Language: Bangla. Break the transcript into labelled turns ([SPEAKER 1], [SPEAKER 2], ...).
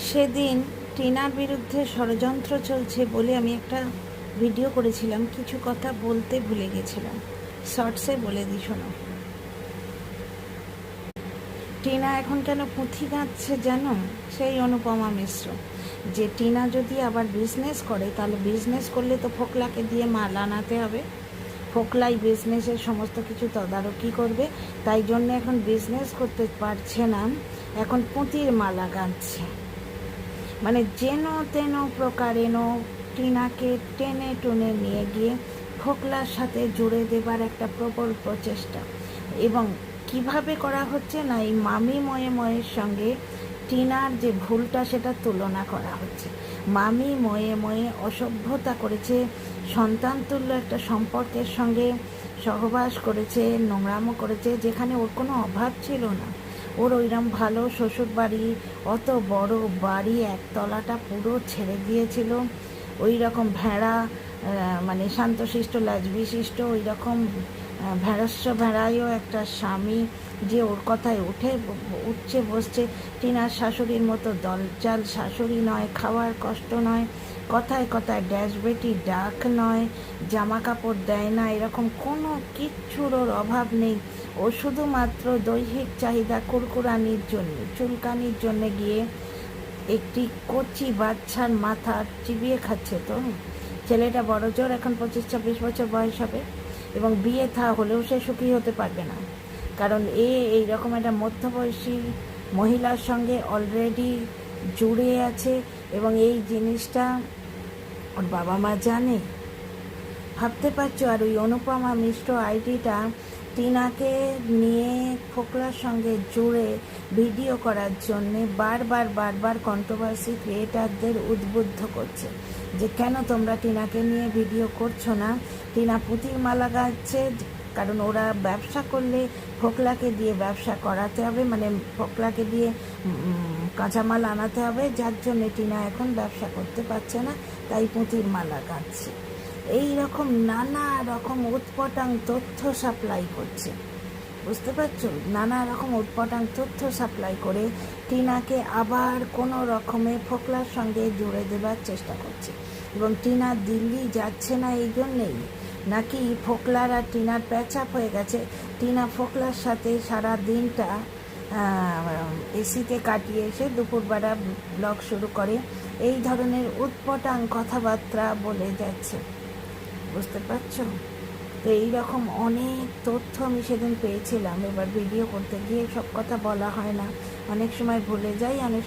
[SPEAKER 1] সেদিন টিনার বিরুদ্ধে ষড়যন্ত্র চলছে বলে আমি একটা ভিডিও করেছিলাম, কিছু কথা বলতে ভুলে গেছিলাম, শর্টসে বলে দিই শোনো। টিনা এখন কেন পুঁথি গাঁথছে জানো? সেই অনুপমা মিশ্র, যে টিনা যদি আবার বিজনেস করে তাহলে বিজনেস করলে তো ফোকলাকে দিয়ে মাল আনাতে হবে, ফোকলাই বিজনেসের সমস্ত কিছু তদারকি করবে, তাই জন্য এখন বিজনেস করতে পারছে না, এখন পুঁতির মালা গাঁথছে। মানে যেন তেন প্রকারেণ টিনাকে টেনে টুনে নিয়ে গিয়ে ফোকলার সাথে জুড়ে দেবার একটা প্রবল প্রচেষ্টা। এবং কিভাবে করা হচ্ছে না, এই মামি ময়ে ময়ের সঙ্গে টিনার যে ভুলটা সেটা তুলনা করা হচ্ছে। মামি ময়ে ময়ে অসভ্যতা করেছে, সন্তান তুল্য একটা সম্পর্কের সঙ্গে সহবাস করেছে, নোংরামো করেছে, যেখানে ওর কোনো অভাব ছিল না। ওর ওইরকম ভালো শ্বশুর বাড়ি, অত বড় বাড়ি, একতলাটা পুরো ছেড়ে দিয়েছিল। ওই রকম ভেড়া, মানে শান্তশিষ্ট লাজবিশিষ্ট ওই রকম ভেড়স্য ভেড়াইও একটা স্বামী, যে ওর কথায় উঠছে বসছে। টিনার শাশুড়ির মতো দলচাল শাশুড়ি নয়, খাওয়ার কষ্ট নয়, কথায় কথায় ড্যাশবেটি ডাক নয়, জামা কাপড় দেয় না, এরকম কোনো কিচ্ছুর ওর অভাব নেই। ও শুধুমাত্র দৈহিক চাহিদা কুরকুরানির জন্য, চুলকানির জন্য গিয়ে একটি কচি বাচ্চার মাথা চিবিয়ে খাচ্ছে। তো ছেলেটা বড় জোর এখন 25-26 বছর বয়স হবে, এবং বিয়ে হলেও সে সুখী হতে পারবে না, কারণ এইরকম একটা মধ্যবয়সী মহিলার সঙ্গে অলরেডি জুড়ে আছে, এবং এই জিনিসটা ওর বাবা মা জানে। ভাবতে পারছো? আর ওই অনুপমা মিশ্র আইডিটা টিনাকে নিয়ে ফোকলার সঙ্গে জুড়ে ভিডিও করার জন্যে বারবার কন্ট্রোভার্সি ক্রিয়েটারদের উদ্বুদ্ধ করছে যে কেন তোমরা টিনাকে নিয়ে ভিডিও করছো না। টিনা পুঁতির মালা গাচ্ছে, কারণ ওরা ব্যবসা করলে ফোকলাকে দিয়ে ব্যবসা করাতে হবে, মানে ফোকলাকে দিয়ে কাঁচামাল আনাতে হবে, যার জন্য টিনা এখন ব্যবসা করতে পারছে না, তাই পুঁতির মালা গাচ্ছে। এই রকম নানা রকম উৎপটাং তথ্য সাপ্লাই করছে, বুঝতে পারছো? নানা রকম উৎপটাং তথ্য সাপ্লাই করে টিনাকে আবার কোনো রকমে ফোকলার সঙ্গে জুড়ে দেবার চেষ্টা করছে। এবং টিনা দিল্লি যাচ্ছে না এই জন্যেই, নাকি ফোকলার আর টিনার প্যাচআপ হয়ে গেছে, টিনা ফোকলার সাথে সারা দিনটা এসিতে কাটিয়ে এসে দুপুরবেলা ব্লগ শুরু করে, এই ধরনের উৎপটাং কথাবার্তা বলে যাচ্ছে, বুঝতে পারছো? তো এইরকম অনেক তথ্য আমি সেদিন পেয়েছিলাম। এবার ভিডিও করতে গিয়ে সব কথা বলা হয় না, অনেক সময় ভুলে যাই, অনেক